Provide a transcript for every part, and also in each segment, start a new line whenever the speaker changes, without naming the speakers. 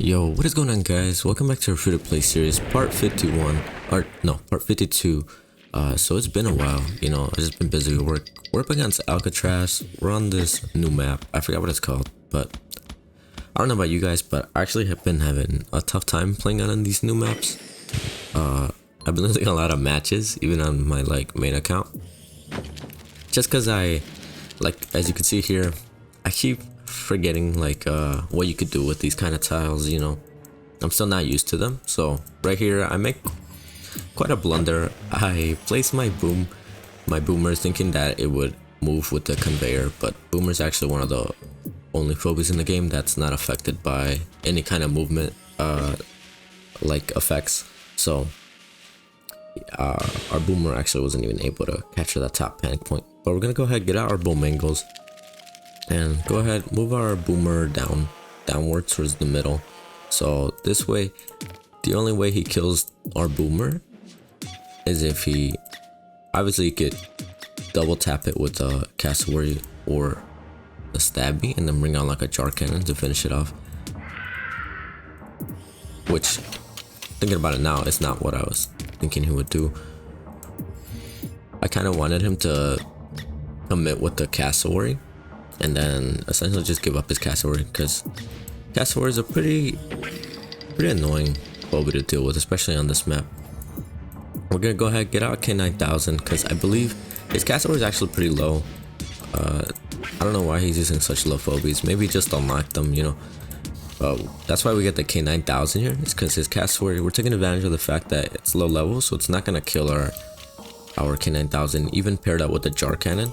Yo, what is going on, guys? Welcome back to our free to play series, part 51, or no, part 52. So it's been a while, I've just been busy with work. We're up against Alcatraz. We're on this new map. I forgot what it's called, but I don't know about you guys, but I actually have been having a tough time playing on these new maps. I've been losing a lot of matches, even on my main account. Just cause as you can see here, I keep forgetting what you could do with these kind of tiles. I'm still not used to them. So right here I make quite a blunder. I place my boomers thinking that it would move with the conveyor, but boomer is actually one of the only phobies in the game that's not affected by any kind of movement effects. So our boomer actually wasn't even able to capture that top panic point. But we're gonna go ahead, get out our boom angles, and go ahead, move our boomer downward towards the middle. So this way, the only way he kills our boomer is if he could double tap it with a cassowary or a stabby, and then bring out like a jar cannon to finish it off. Which, thinking about it now, it's not what I was thinking he would do. I kind of wanted him to commit with the cassowary and then essentially just give up his cassowary, because cassowaries are pretty annoying phobia to deal with, especially on this map. We're gonna go ahead, get out K9000, because I believe his cassowary is actually pretty low. I don't know why he's using such low phobies. Maybe just unlock them, that's why we get the K9000 here. It's because his cassowary, we're taking advantage of the fact that it's low level, so it's not gonna kill our K9000, even paired up with the jar cannon.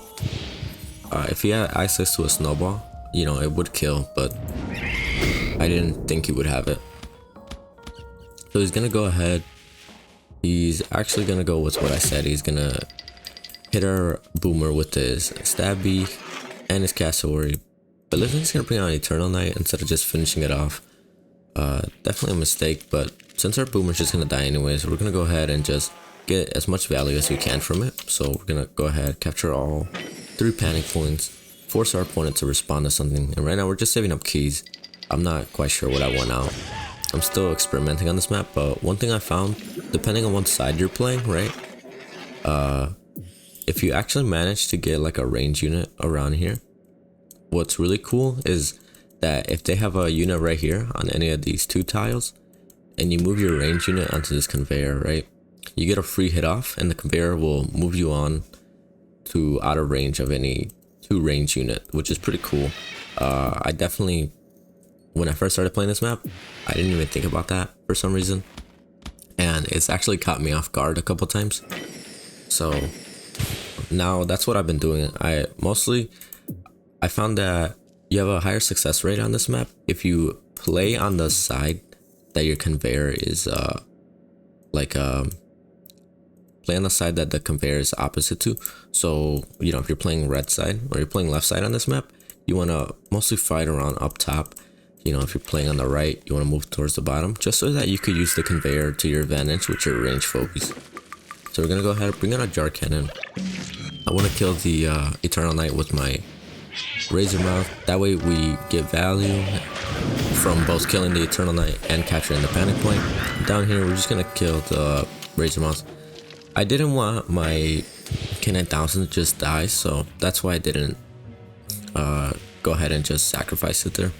If he had access to a snowball, it would kill, but I didn't think he would have it. So he's gonna go ahead. He's actually gonna go with what I said. He's gonna hit our boomer with his stabby and his cassowary. But looks like he's gonna bring out Eternal Night instead of just finishing it off. Definitely a mistake, but since our boomer's just gonna die anyways, we're gonna go ahead and just get as much value as we can from it. So we're gonna go ahead, capture all 3 panic points, force our opponent to respond to something, and right now we're just saving up keys. I'm not quite sure what I want out. I'm still experimenting on this map, but one thing I found, depending on what side you're playing, right? If you actually manage to get like a range unit around here, what's really cool is that if they have a unit right here on any of these 2 tiles, and you move your range unit onto this conveyor, right? You get a free hit off, and the conveyor will move you on to out of range of any 2 range unit, which is pretty cool. I definitely, when I first started playing this map, I didn't even think about that for some reason, and it's actually caught me off guard a couple times. So now that's what I've been doing. I found that you have a higher success rate on this map if you play on the side that your conveyor is play on the side that the conveyor is opposite to. So if you're playing red side or you're playing left side on this map, you want to mostly fight around up top. If you're playing on the right, you want to move towards the bottom, just so that you could use the conveyor to your advantage with your range phobies. So we're gonna go ahead and bring out a jar cannon. I want to kill the Eternal Night with my razor mouth. That way we get value from both killing the Eternal Night and capturing the panic point. Down here we're just gonna kill the razor mouth. I didn't want my K9000 to just die, so that's why I didn't go ahead and just sacrifice it there.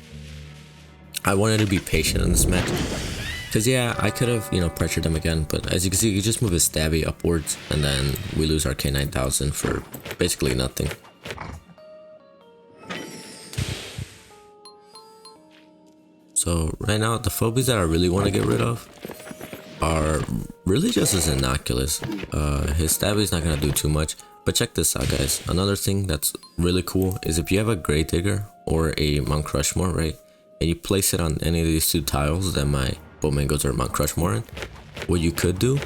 I wanted to be patient in this match, because yeah, I could have pressured him again, but as you can see, you just move his stabby upwards, and then we lose our K9000 for basically nothing. So right now, the phobies that I really want to get rid of are really just as innocuous. His stabby's not gonna do too much, but check this out, guys. Another thing that's really cool is if you have a Grave Digger or a Mount Crushmore, right, and you place it on any of these 2 tiles that my Bowmangos or Mount Crushmore in, what you could do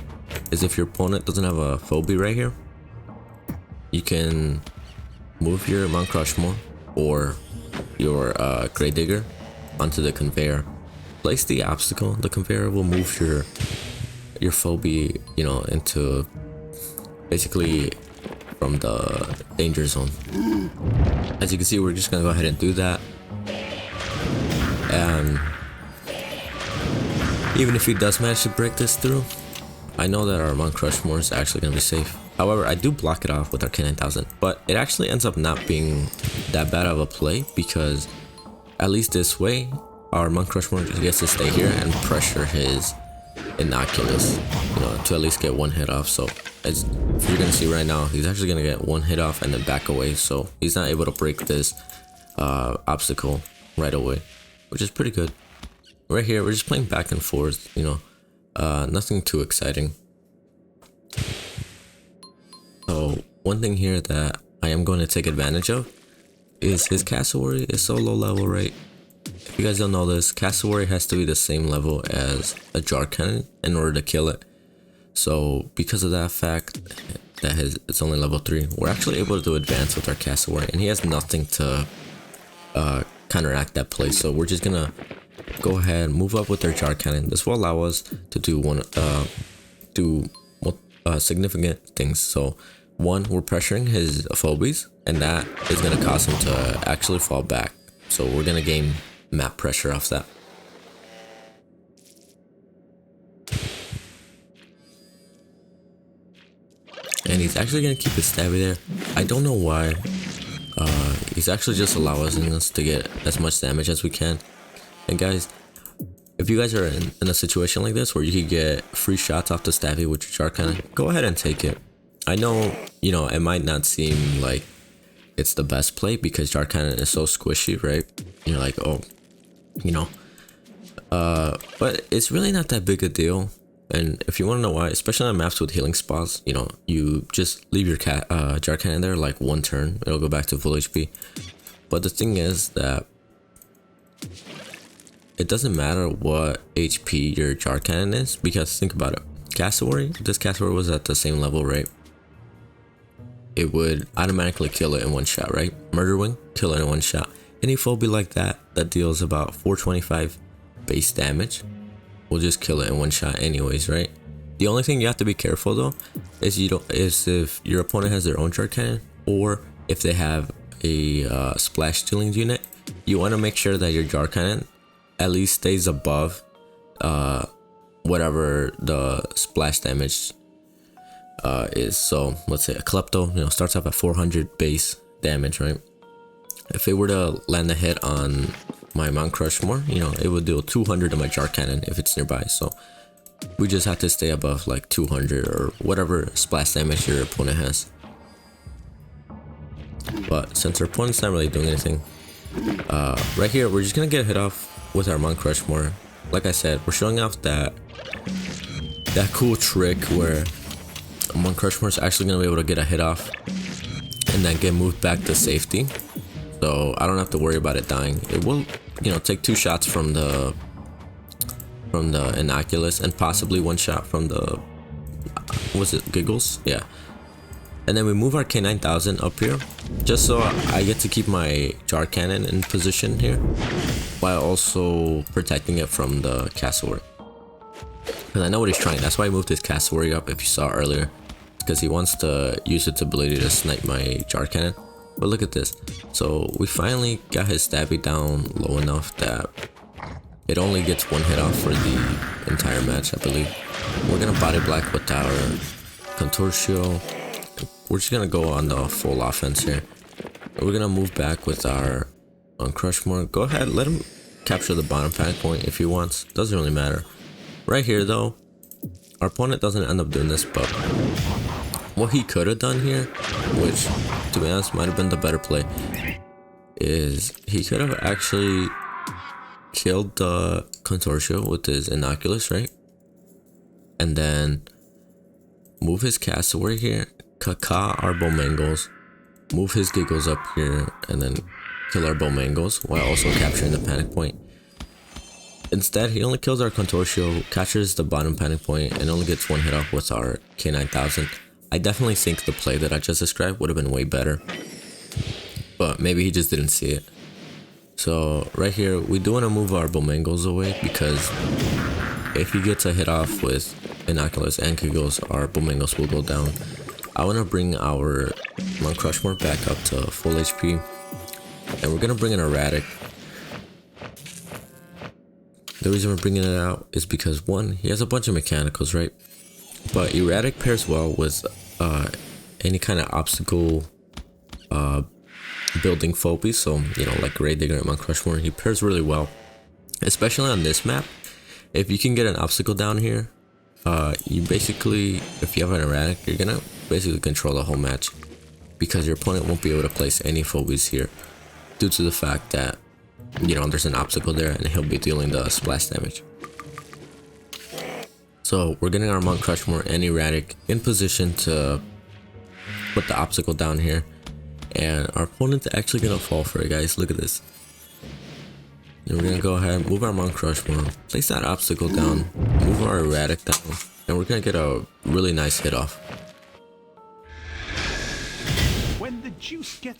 is, if your opponent doesn't have a phobie right here, you can move your Mount Crushmore or your Grave Digger onto the conveyor. Place the obstacle. The conveyor will move your phobie, into basically from the danger zone. As you can see, we're just gonna go ahead and do that. And Even if he does manage to break this through, I know that our Mount Crushmore is actually going to be safe. However, I do block it off with our K9000, but it actually ends up not being that bad of a play because at least this way, our Mount Crushmore gets to stay here and pressure his Innocuous, you know, to at least get one hit off. So as you're going to see right now, he's actually going to get one hit off and then back away. So he's not able to break this obstacle right away, which is pretty good. Right here, we're just playing back and forth, you know, nothing too exciting. So one thing here that I am going to take advantage of is his cassowary is so low level, right? If you guys don't know this, cassowary has to be the same level as a jar cannon in order to kill it. So because of that fact that it's only level 3, we're actually able to advance with our cassowary, and he has nothing to counteract that play. So we're just gonna go ahead and move up with our jar cannon. This will allow us to do significant things. So one, we're pressuring his phobies, and that is going to cause him to actually fall back. So we're going to gain map pressure off that. And he's actually going to keep his stabby there. I don't know why. He's actually just allowing us to get as much damage as we can. And guys, if you guys are in a situation like this where you could get free shots off the stabby with your jar cannon, go ahead and take it. I know, you know, it might not seem like it's the best play because jar cannon is so squishy, right? You're like, oh, you know, but it's really not that big a deal. And if you want to know why, especially on maps with healing spots, you know, you just leave your jar cannon there like one turn, it'll go back to full HP. But the thing is that it doesn't matter what HP your jar cannon is, because think about it. Cassowary, if this cassowary was at the same level, right? It would automatically kill it in one shot, right? Murder Wing, kill it in one shot. Any phobia like that deals about 425 base damage will just kill it in one shot anyways, right? The only thing you have to be careful though is if your opponent has their own jar cannon, or if they have a splash stealing unit, you want to make sure that your jar cannon at least stays above whatever the splash damage is. So let's say a Klepto, you know, starts off at 400 base damage, right? If it were to land a hit on my Mount Crushmore, you know, it would do 200 to my jar cannon if it's nearby. So we just have to stay above like 200 or whatever splash damage your opponent has. But since our opponent's not really doing anything, right here we're just gonna get a hit off with our Mount Crushmore. Like I said, we're showing off that cool trick where Mount Crushmore is actually gonna be able to get a hit off and then get moved back to safety. So I don't have to worry about it dying. It will, you know, take 2 shots from the Innocuous and possibly 1 shot from the was it Giggles? Yeah. And then we move our K9000 up here just so I get to keep my jar cannon in position here while also protecting it from the cassowary. Because I know what he's trying. That's why I moved his cassowary up, if you saw earlier, because he wants to use its ability to snipe my jar cannon. But look at this. So we finally got his stabby down low enough that it only gets 1 hit off for the entire match, I believe. We're gonna body block with our Contortio. We're just gonna go on the full offense here. We're gonna move back with our Crushmore. Go ahead, let him capture the bottom panic point if he wants. Doesn't really matter. Right here though, our opponent doesn't end up doing this, but what he could have done here, which to be honest might have been the better play, is he could have actually killed the Contortio with his Innocuous, right? And then move his cassowary here, Kaka our Bowmangles, move his Giggles up here, and then kill our Bowmangles while also capturing the panic point. Instead, he only kills our Contortio, captures the bottom panic point, and only gets 1 hit off with our K9000. I definitely think the play that I just described would have been way better, but maybe he just didn't see it. So right here, we do want to move our Bowmangles away, because if he gets a hit off with Innocuous and Giggles, our Bowmangles will go down. I want to bring our Mount Crushmore back up to full HP, and we're going to bring an Erratic. The reason we're bringing it out is because one, he has a bunch of mechanicals, right? But erratic pairs well with any kind of obstacle building phobies. So, you know, like Gravedigger and Mount Crushmore, he pairs really well, especially on this map. If you can get an obstacle down here, you basically, if you have an erratic, you're gonna basically control the whole match, because your opponent won't be able to place any phobies here due to the fact that, you know, there's an obstacle there and he'll be dealing the splash damage. So we're getting our Mount Crushmore and erratic in position to put the obstacle down here, and our opponent's actually gonna fall for it, guys. Look at this. And we're gonna go ahead, move our Mount Crushmore, place that obstacle down, move our erratic down, and we're gonna get a really nice hit off.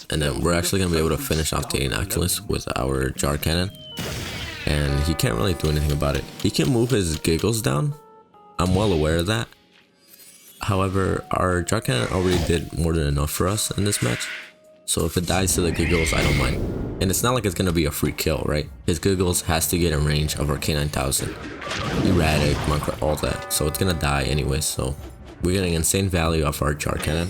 And then we're actually gonna be able to finish off the Innocuous with our Jar Cannon, and he can't really do anything about it. He can move his Giggles down, I'm well aware of that. However, our Jar Cannon already did more than enough for us in this match, so if it dies to the Giggles, I don't mind. And it's not like it's gonna be a free kill, right? His Giggles has to get in range of our K9000, erratic, all that, so it's gonna die anyway. So we're getting insane value off our Jar Cannon,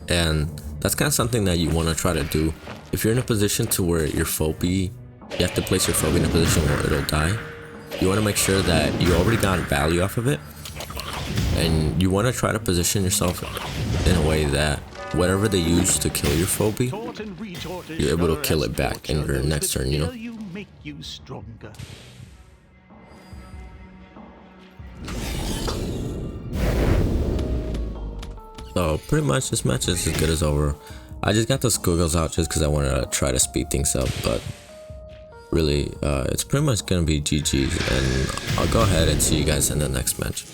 and that's kind of something that you want to try to do. If you're in a position to where your Phobie, you have to place your Phobie in a position where it'll die, you want to make sure that you already got value off of it, and you want to try to position yourself in a way that whatever they use to kill your Phobie, you're able to kill it back in your next turn, you know? So pretty much this match is as good as over. I just got the squiggles out just because I wanted to try to speed things up, but really it's pretty much gonna be GG's, and I'll go ahead and see you guys in the next match.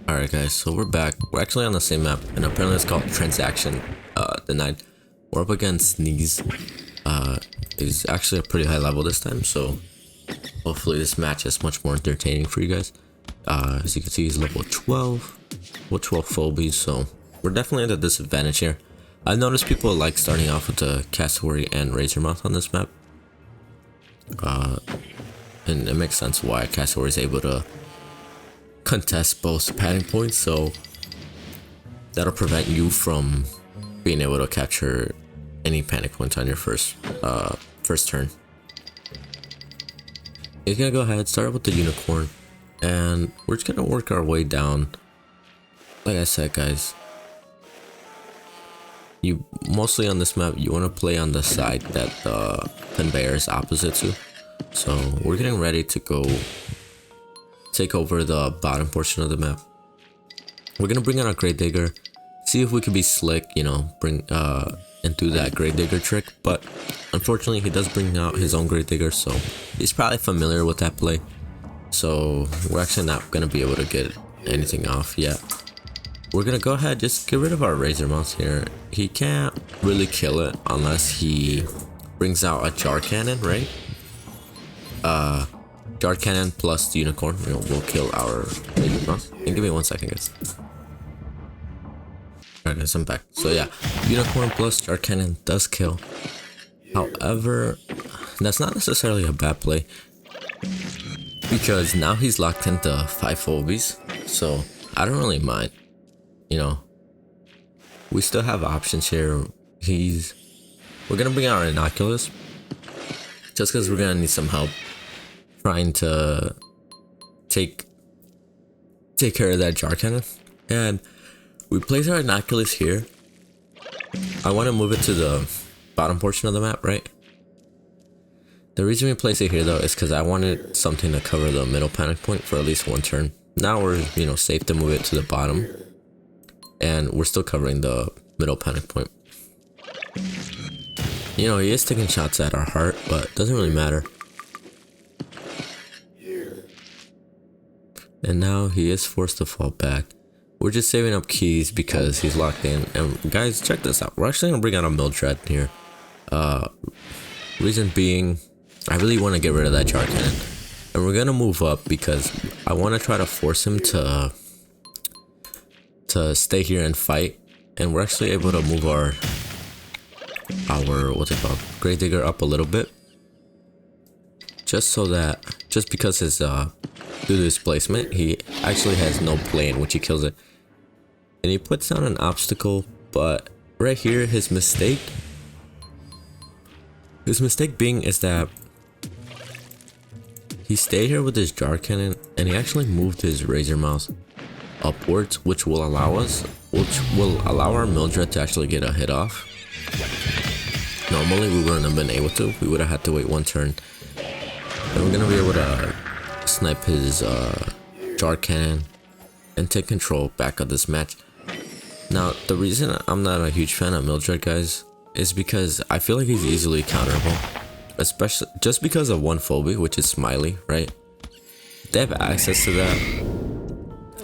Alright guys, so we're back. We're actually on the same map, and apparently it's called Transaction Denied. We're up against Sneeze. It's actually a pretty high level this time, so hopefully this match is much more entertaining for you guys. As you can see, he's level 12 with 12 phobies, so we're definitely at a disadvantage here. I've noticed people like starting off with the Cassowary and Razormouth on this map. And it makes sense why Cassowary is able to contest both padding points, so that'll prevent you from being able to capture any panic points on your first turn. You're gonna go ahead, start with the Unicorn, and we're just gonna work our way down. Like I said, guys, you mostly on this map you want to play on the side that the conveyor is opposite to. So we're getting ready to go take over the bottom portion of the map. We're gonna bring out our Gravedigger, see if we can be slick, you know, bring and do that Gravedigger trick, but unfortunately he does bring out his own Gravedigger, so he's probably familiar with that play, so we're actually not gonna be able to get anything off yet. We're gonna go ahead, just get rid of our Razormouth here. He can't really kill it unless he brings out a Jar Cannon, right? Jar Cannon plus the Unicorn, you know, will kill our Razormouth. And give me 1 second, guys. Alright guys, I'm back. So yeah, Unicorn plus Jar Cannon does kill. However, that's not necessarily a bad play, because now he's locked into 5 phobies, so I don't really mind. You know, we still have options here. We're gonna bring out our Innocuous, just because we're gonna need some help trying to take care of that Jar Cannon. And we place our Innocuous here. I want to move it to the bottom portion of the map, right? The reason we place it here though is because I wanted something to cover the middle panic point for at least 1 turn. Now we're, you know, safe to move it to the bottom. and we're still covering the middle panic point. You know, he is taking shots at our heart, but it doesn't really matter. And now he is forced to fall back. We're just saving up keys because he's locked in. And guys, check this out. We're actually gonna bring out a MILDRED here. Reason being, I really want to get rid of that jar cannon. And we're gonna move up because I want to try to force him to stay here and fight. And we're actually able to move our what's it called, Grave Digger up a little bit, just because his due to displacement, he actually has no plane, which he kills it, and he puts down an obstacle. But right here, his mistake being is that he stayed here with his jar cannon, and he actually moved his razor mouse upwards, which will allow our MILDRED to actually get a hit off. Normally we wouldn't have been able to. We would have had to wait one turn. And we're gonna be able to snipe his jar cannon and take control back of this match. Now, the reason I'm not a huge fan of MILDRED, guys, is because I feel like he's easily counterable, especially just because of one phobia, which is Smiley, right? They have access to that.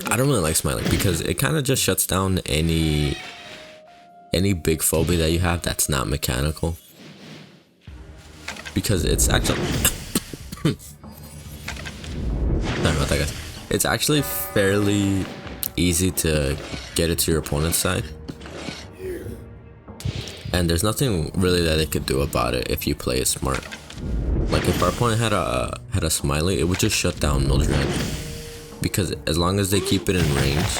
I don't really like Smiley because it kind of just shuts down any big phobia that you have that's not mechanical, because it's actually sorry about that, guys. It's actually fairly easy to get it to your opponent's side, and there's nothing really that they could do about it if you play it smart. Like if our opponent had a Smiley, it would just shut down MILDRED, because as long as they keep it in range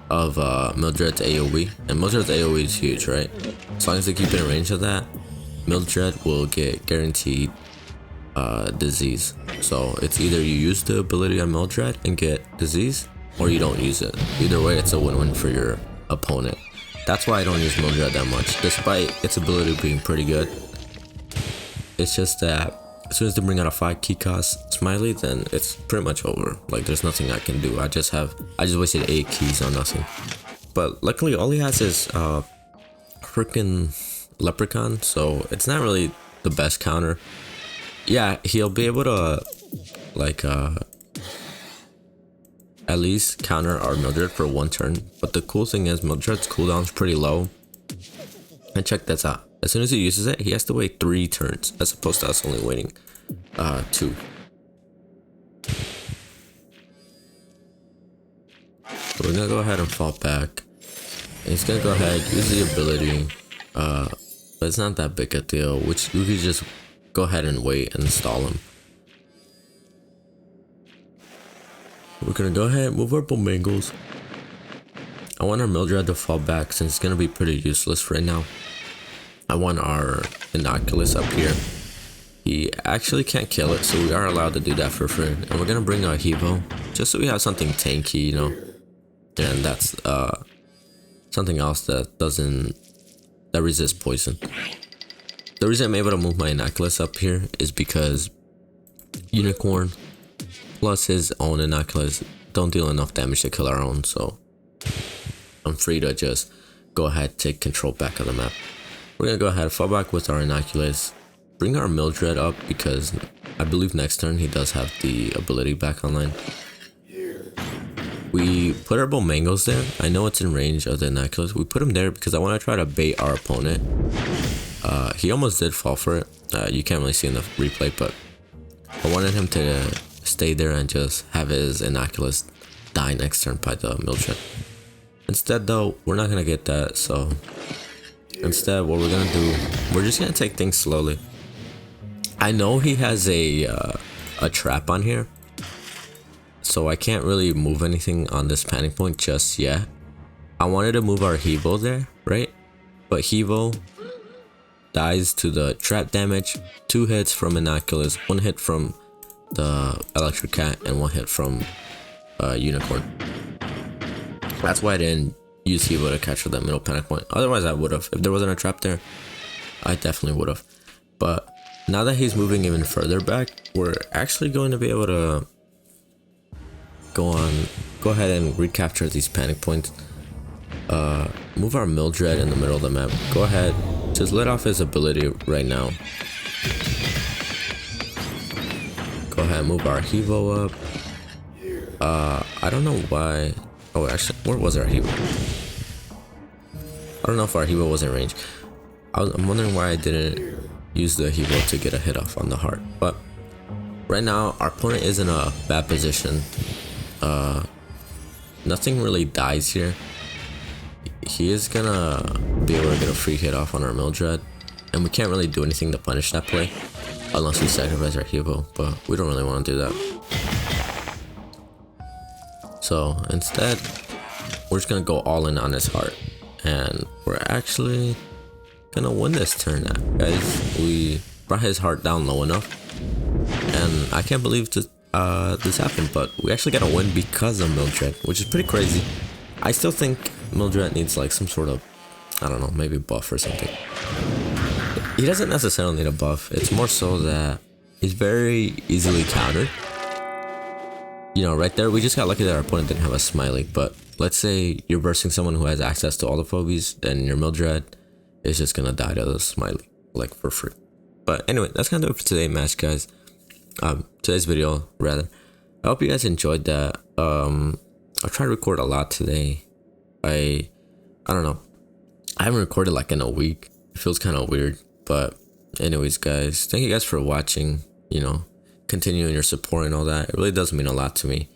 of MILDRED's AoE, and MILDRED's AoE is huge, right? As long as they keep it in range of that, MILDRED will get guaranteed disease. So it's either you use the ability on MILDRED and get disease, or you don't use it. Either way, it's a win-win for your opponent. That's why I don't use MILDRED that much, despite its ability being pretty good. It's just that as soon as they bring out a 5 key cost Smiley, then it's pretty much over. Like there's nothing I can do. I just wasted 8 keys on nothing. But luckily all he has is freaking Leprechaun, so it's not really the best counter. Yeah, he'll be able to like at least counter our MILDRED for one turn. But the cool thing is MILDRED's cooldown's pretty low. And check this out. As soon as he uses it, he has to wait 3 turns, as opposed to us only waiting 2. So we're gonna go ahead and fall back. And he's gonna go ahead, use the ability, but it's not that big a deal, which you could just go ahead and wait and stall him. We're gonna go ahead and move our Bomangles. I want our MILDRED to fall back since it's gonna be pretty useless right now. I want our Innocuous up here. He actually can't kill it, so we are allowed to do that for free. And we're gonna bring our Hevo, just so we have something tanky, you know. And that's something else that resists poison. The reason I'm able to move my Innocuous up here is because Unicorn plus his own Innocuous don't deal enough damage to kill our own, so I'm free to just go ahead, take control back of the map. We're gonna go ahead, fall back with our Innocuous, bring our MILDRED up because I believe next turn he does have the ability back online. We put our Bomangles there. I know it's in range of the Innocuous. We put him there because I want to try to bait our opponent. He almost did fall for it. You can't really see in the replay, but I wanted him to stay there and just have his Innocuous die next turn by the MILDRED. Instead though, we're not gonna get that, so instead what we're gonna do, we're just gonna take things slowly. I know he has a trap on here, so I can't really move anything on this panic point just yet. I wanted to move our Hevo there, right? But Hevo dies to the trap damage, 2 hits from Innocuous, 1 hit from the Electric Cat, and 1 hit from Unicorn. That's why I didn't use Hevo to capture that middle panic point. Otherwise I would have. If there wasn't a trap there, I definitely would have. But now that he's moving even further back, we're actually going to be able to go ahead and recapture these panic points. move our MILDRED in the middle of the map. Go ahead, just let off his ability right now. Go ahead, move our Hevo up. I don't know why. Oh, actually, where was our Hevo? I don't know if our Hevo was in range. I'm wondering why I didn't use the Hevo to get a hit off on the heart. But right now, our opponent is in a bad position. Nothing really dies here. He is gonna be able to get a free hit off on our MILDRED, and we can't really do anything to punish that play unless we sacrifice our Hevo, but we don't really want to do that. So instead, we're just gonna go all in on his heart, and we're actually gonna win this turn, guys. We brought his heart down low enough, and I can't believe this happened, but we actually got a win because of MILDRED, which is pretty crazy. I still think MILDRED needs like some sort of, I don't know, maybe buff or something. He doesn't necessarily need a buff. It's more so that he's very easily countered. You know, right there, we just got lucky that our opponent didn't have a smiley. But let's say you're bursting someone who has access to all the phobies, and your MILDRED is just gonna die to the smiley, like for free. But anyway, that's gonna do it for today's match, guys. Today's video, rather. I hope you guys enjoyed that. I'll try to record a lot today. I don't know. I haven't recorded like in a week. It feels kind of weird. But anyways, guys, thank you guys for watching. You know, continuing your support and all that. It really does mean a lot to me.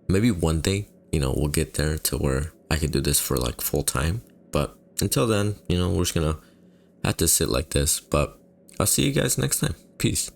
Maybe one day, you know, we'll get there to where I could do this for like full time. But until then, you know, we're just gonna have to sit like this. But I'll see you guys next time. Peace.